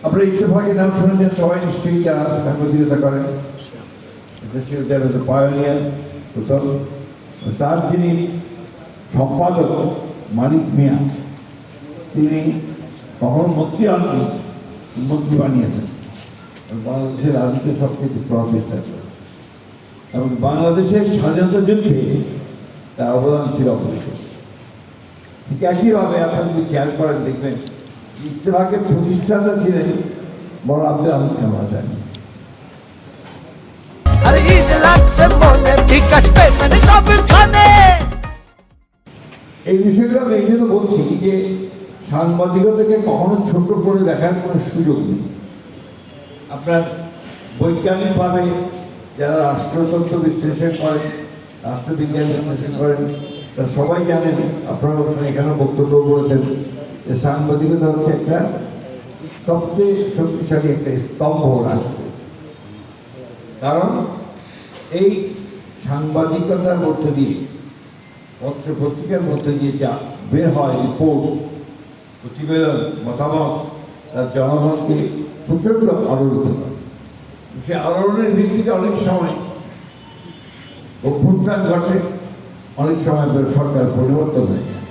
আপনারা ইত্তেফাকের নাম শুনেছেন সবাই নিশ্চয়ই, যারা সাংবাদিকতা করেন। পায়োনিয়ার প্রথম, তার যিনি সম্পাদক মানিক মিয়া, তিনি কখনো মন্ত্রী হননি, মন্ত্রী বানিয়েছেন। বাংলাদেশের রাজনীতি সব কিছু প্রভাব বিস্তার করে এবং বাংলাদেশের স্বাধীনতা যুদ্ধে তার অবদান ছিল অপরিসীম। ঠিক একইভাবে আপনারা যদি খেয়াল করেন দেখবেন ইত্তেফাকের প্রতিষ্ঠাতা ছিলেন বড় আব্দুল আহমদ খান ভাসানী। এই বিষয়গুলো আমি এই জন্য বলছি যে সাংবাদিকতাকে কখনো ছোট করে দেখার কোনো সুযোগ নেই। আপনার বৈজ্ঞানিকভাবে যারা রাষ্ট্রতন্ত্র বিশ্লেষণ করেন, রাষ্ট্রবিজ্ঞান বিশ্লেষণ করেন, তারা সবাই জানেন, আপনারা এখানেও বক্তব্য বলেছেন যে সাংবাদিকতা হচ্ছে একটা সবচেয়ে শক্তিশালী একটা স্তম্ভ রাষ্ট্র। কারণ এই সাংবাদিকতার মধ্যে দিয়ে, পত্র পত্রিকার মধ্যে দিয়ে যা বের হয় রিপোর্ট, প্রতিবেদন, মতামত, তার জনগণকে প্রচণ্ড আলোড়িত করে। সে আলোড়নের ভিত্তিতে অনেক সময় অভ্যুত্থান ঘটে, অনেক সময় সরকার পরিবর্তন হয়ে যায়।